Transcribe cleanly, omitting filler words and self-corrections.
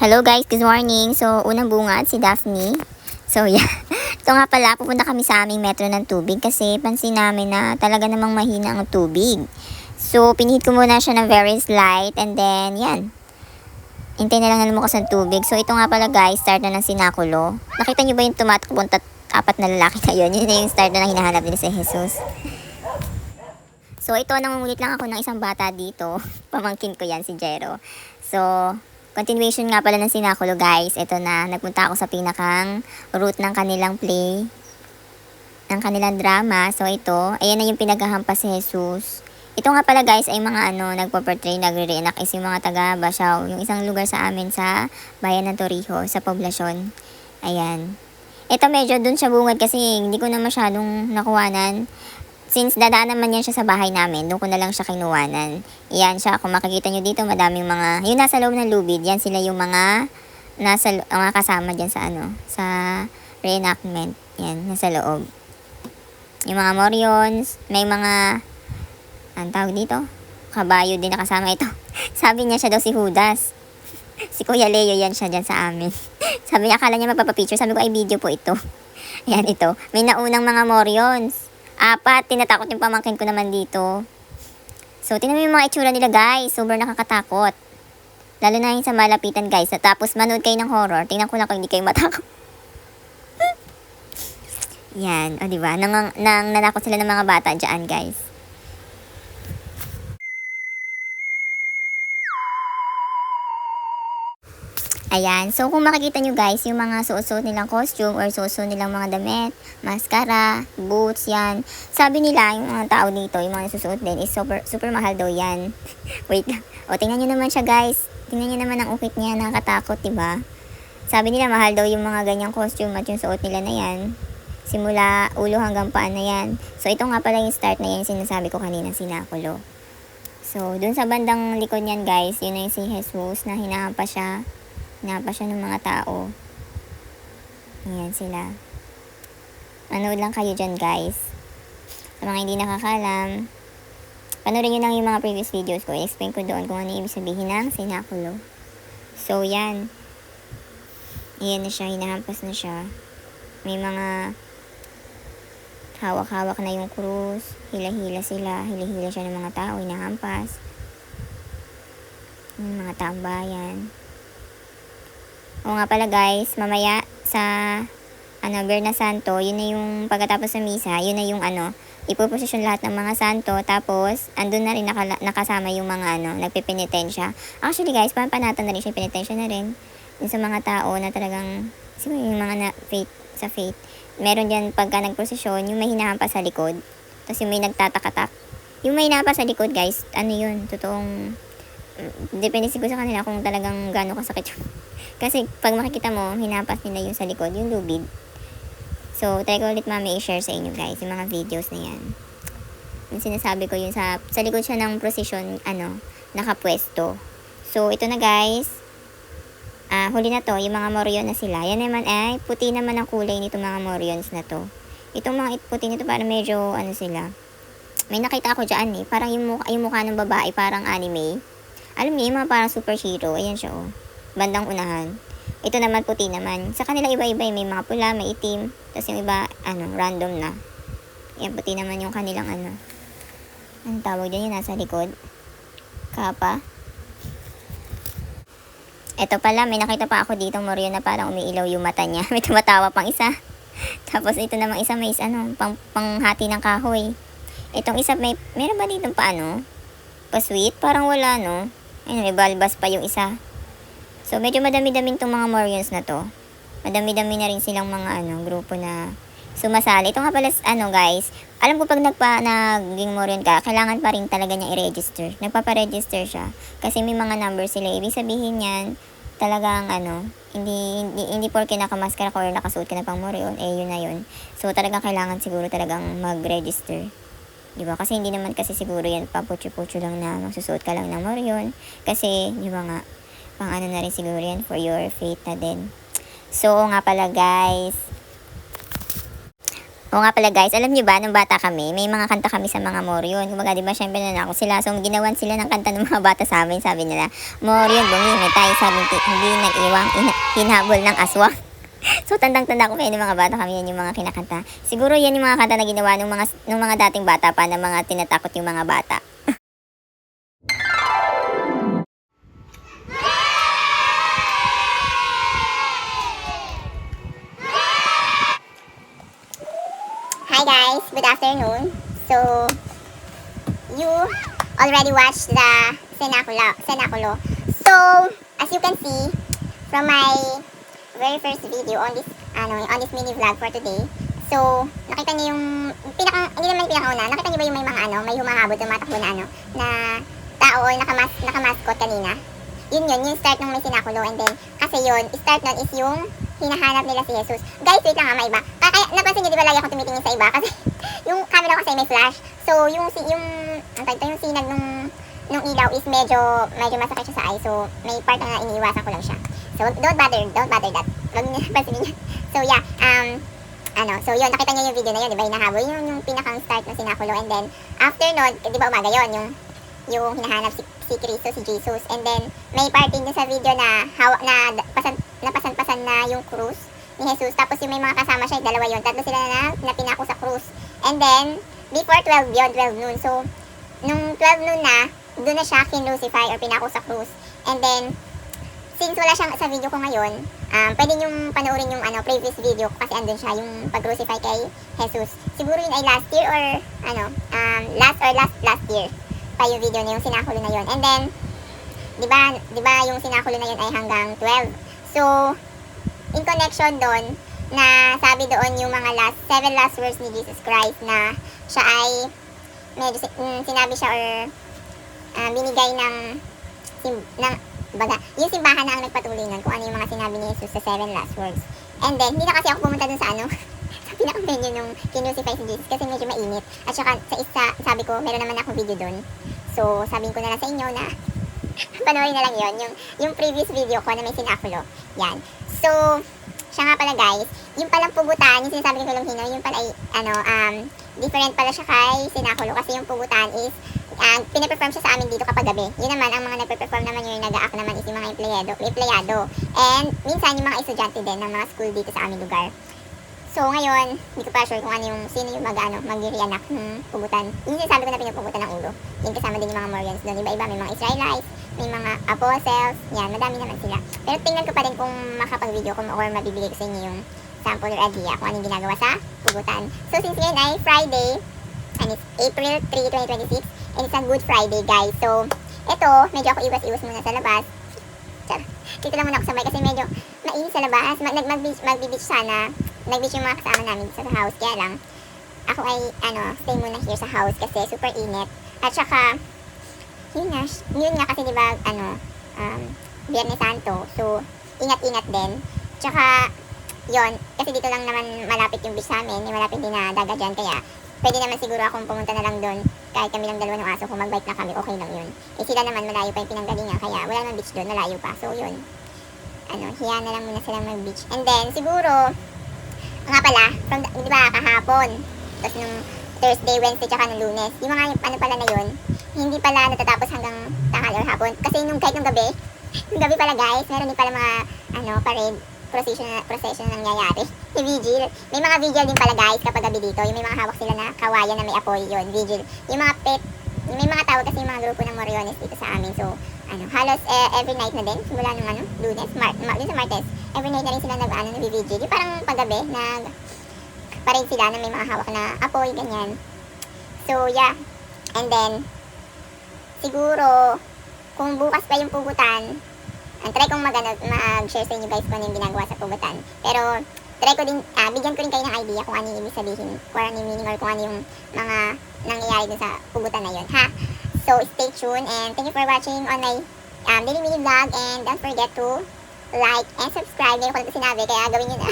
Hello guys, good morning. So, unang bungad si Daphne. So, yeah. Ito nga pala, pupunta kami sa aming metro ng tubig kasi pansin namin na talaga namang mahina ang tubig. So, pinihit ko muna siya ng very slight and then, yan. Hintay na lang na lumukas ang tubig. So, ito nga pala guys, start na ng sinakulo. Nakita nyo ba yung tumatakbo apat na lalaki na yun? Yun na yung start na ng hinahanap nila si Jesus. So, ito, nangungulit lang ako ng isang bata dito. Pamangkin ko yan, si Jero. So, continuation nga pala ng sinakulo guys. Ito na, nagpunta ako sa pinakang route ng kanilang play, ng kanilang drama. So ito, ayan na yung pinaghahampas si Jesus. Ito nga pala guys ay mga nagpo-portray, nagre-reenact is yung mga taga Basiao, yung isang lugar sa amin sa bayan ng Torrijos, sa poblasyon. Ayan. Ito medyo dun siya bungad kasi hindi ko na masyadong nakuhanan. Since dadaan naman yan siya sa bahay namin, doon ko na lang siya kinuwanan. Yan siya, kung makikita nyo dito, madaming mga, yung nasa loob ng lubid, yan sila yung mga, mga kasama dyan sa sa reenactment. Yan, nasa loob. Yung mga morions, may mga, ang tawag dito, kabayo din na kasama ito. Sabi niya siya daw si Judas. Si Kuya Leo yan siya dyan sa amin. Sabi niya, akala niya magpapapicture. Sabi ko, ay video po ito. Yan ito. May naunang mga morions. 4, tinatakot yung pamangkin ko naman dito. So, tingnan mo yung mga itsura nila guys. Sobrang nakakatakot. Lalo na yung sa malapitan guys. Tapos manood kayo ng horror. Tingnan ko lang kung hindi kayo matakot. Yan. O diba? Nanakot sila ng mga bata dyan guys. Ayan. So, kung makikita nyo guys, yung mga suot-suot nilang costume or suot-suot nilang mga damit, mascara, boots, yan. Sabi nila, yung mga tao dito, yung mga susuot din, is super mahal daw yan. Wait lang. O, tingnan nyo naman siya guys. Tingnan nyo naman ang ukit niya, nakakatakot, diba? Sabi nila, mahal daw yung mga ganyang costume at yung suot nila na yan. Simula ulo hanggang paan na yan. So, ito nga pala yung start na yan, yung sinasabi ko kanina, sinakulo. So, dun sa bandang likod niyan guys, yun na yung si Jesus na hinahampas siya. Hinapa siya ng mga tao. Ayan sila. Manood lang kayo dyan guys. Sa mga hindi nakakalam, panoorin nyo lang yung mga previous videos ko. I-explain ko doon kung ano ibig sabihin ng sinakulo. So yan. Ayan na siya. Hinahampas na siya. May mga hawak-hawak na yung krus. Hila-hila sila. Hila-hila siya ng mga tao. Hinahampas. Yung mga taong bayan. O nga pala guys, mamaya sa Biyernes Santo, yun na yung pagkatapos sa misa, yun na yung ipoposisyon lahat ng mga santo, tapos andun na rin nakasama yung mga nagpepenitensya. Actually guys, panpanatan na rin siya, penitensya na rin. Yung sa mga tao na talagang, siguro yung mga sa faith. Meron dyan pagka nagprosesyon, yung may hinahampas sa likod, tapos yung may nagtatakatak. Yung may hinahampas sa likod guys, yun, totoong, depende siguro sa kanila kung talagang gaano kasakit yun. Kasi pag makikita mo, hinapas nila yung sa likod, yung lubid. So, try ko ulit mami i-share sa inyo guys, yung mga videos na yan. Yung sinasabi ko yun sa likod siya ng procession, nakapwesto. So, ito na guys. Huli na to, yung mga morion na sila. Yan naman ay, puti naman ang kulay nito mga morions na to. Itong mga puti nito parang medyo, sila. May nakita ako dyan parang yung mukha ng babae, parang anime. Alam niyo, yung mga parang superhero. Ayan siya bandang unahan. Ito naman puti naman. Sa kanila iba-iba, may mga pula, may itim. Tapos yung iba, random na. Yan, puti naman yung kanilang anong tawag dyan, yung nasa likod. Kapa. Ito pala, may nakita pa ako dito, Morion, na parang umiilaw yung mata niya. May tumatawa pang isa. Tapos ito namang isa, may panghati ng kahoy. Itong isa, meron ba dito pa pa-sweet? Parang wala, no? Ayun, may balbas pa yung isa. So, medyo madami-daming itong mga morions na to. Madami-dami na rin silang mga grupo na sumasali. Ito nga pala, guys, alam ko pag naging morion ka, kailangan pa rin talaga niya i-register. Nagpapa-register siya. Kasi may mga number sila. Ibig sabihin yan, talagang hindi porke nakamaskara ka or nakasuot ka na pang morion, yun na yun. So, talagang kailangan siguro talagang mag-register. Diba? Kasi hindi naman kasi siguro yan paputyo-putyo lang na magsusuot ka lang ng morion. Kasi, diba nga, pang na rin siguro yan for your faith na din. So, nga pala guys. Oo nga pala guys, alam niyo ba, nung bata kami, may mga kanta kami sa mga Moryon. Kumbaga, di ba, syempre nanako sila. So, ginawan sila ng kanta ng mga bata sa amin. Sabi nila, Moryon, bungi, may tayo sabi, hindi nag-iwang, hinabol ng aswang. So, tandang-tanda ko kayo ng mga bata kami, yan yung mga kinakanta. Siguro yan yung mga kanta na ginawa ng mga dating bata pa, na mga tinatakot yung mga bata. Hi guys, good afternoon. So, you already watched the Cenaculo. So, as you can see from my very first video on this mini vlog for today. So, nakita niyo yung hindi naman pinakauna, nakita niyo ba yung may humahabol, tumatakbo na tao or nakamascot kanina? Yun start ng may Cenaculo, and then kasi yun, start nun is yung hinahanap nila si Jesus. Guys, wait lang may iba. Kaya napansin niyo, di ba lagi akong tumitingin sa iba kasi yung camera ko kasi may flash. So, yung sinag nung ilaw is medyo masakit siya sa eye. So, may part na iniiwasan ko lang siya. So, don't bother that. Huwag niyo pansinin niyo. So, yeah, so yun, nakita niyo yung video na yun, di ba, hinahabol yung pinakang start ng Cenaculo, and then, after nun, di ba umaga yun, yung hinahanap si Cristo, si Jesus, and then, may part din sa video na pasan-pasan na yung krus ni Jesus, tapos yung may mga kasama siya, dalawa yun, tatlo sila na pinako sa krus, and then, before 12 noon, so, nung 12 noon na, doon na siya kinrucify or pinako sa krus, and then, since wala siyang sa video ko ngayon, pwede niyong panoorin yung previous video ko kasi andun siya, yung pag-crucify kay Jesus. Siguro yun ay last year or last year pa yung video na yung Cenaculo na yun. And then, di ba yung Cenaculo na yun ay hanggang 12. So, in connection doon, na sabi doon yung mga 7 last words ni Jesus Christ na siya ay medyo sinabi siya or binigay yung simbahan na ang nagpatuloy nun kung ano yung mga sinabi ni Jesus sa 7 last words. And then, hindi na kasi ako pumunta dun sa sa pinaka-venue nung kinrucify si Jesus kasi medyo mainit. At saka sabi ko, meron naman ako video dun. So, sabihin ko na lang sa inyo na panoorin na lang yon yung previous video ko na may Cenaculo. Yan. So, siya nga pala guys, yung palang pugutan, yung sinasabi ko lang yung pala ay, different pala siya kay Cenaculo kasi yung pugutan is pinaperform siya sa amin dito kapag gabi. Yun naman, ang mga nagpe-perform naman yung nag-a-act naman is yung mga empleyado. And minsan yung mga estudyante din ng mga school dito sa aming lugar. So ngayon, hindi ko pa sure kung sino yung mag-re-enact ng pugutan. Yun yung sabi ko na pinupugutan ng ulo. Yun kasama din yung mga Morians doon. Iba-iba, may mga Israelites, may mga apostles, yan, madami naman sila. Pero tingnan ko pa rin kung makapag-video ko or mabibigay ko sa inyo yung sample or idea kung anong ginagawa sa pugutan. So since ngayon ay Friday, and it's April 3, 2026, and it's a Good Friday guys. So, ito, medyo ako iwas-iwas muna sa labas. Dito lang muna ako sabay kasi medyo mainit sa labas. Mag-beach sana. Nag-beach yung mga kasama namin sa house. Kaya lang, ako ay, stay muna here sa house kasi super init. At saka, yun nga kasi diba, Biyernes Santo. So, ingat-ingat din. Tsaka, yun, kasi dito lang naman malapit yung beach sa amin. May malapit din na dagat dyan. Kaya, pwede naman siguro akong pumunta na lang doon. Kahit kami lang dalawa ng aso, kung mag-bike na kami, okay lang yun. Eh sila naman, malayo pa yung pinanggalingan, kaya wala naman beach doon, malayo pa. So yun, hiya na lang muna silang mag-beach. And then, siguro, nga pala, di ba, kahapon, tapos nung Thursday, Wednesday, tsaka nung Lunes, yung mga pala na yun, hindi pala natatapos hanggang tanghal or hapon. Kasi kahit nung gabi, pala guys, meron din pala mga, parade, procession na nangyayari. Yung vigil. May mga vigil din pala guys kapag gabi dito. Yung may mga hawak sila na kawayan na may apoy yun. Vigil. Yung mga may mga tawag kasi yung mga grupo ng Moriones dito sa amin. So, halos every night na din. Simula nung Lunes, din sa Martes. Every night na rin sila nag-vigil. Yung parang paggabi, pa-rin sila na may mga hawak na apoy, ganyan. So, yeah. And then, siguro, kung bukas pa yung pugutan, try kong mag-share sa inyo guys kung ano yung ginagawa sa pugutan. Pero, try ko din, bigyan ko rin kayo ng idea kung ano yung ibig sabihin, kung ano yung meaning or kung ano yung mga nangyayari dun sa pugutan na yun, ha? So, stay tuned and thank you for watching on my daily mini vlog and don't forget to like and subscribe. Ngayon ko na ito sinabi, kaya gawin nyo na.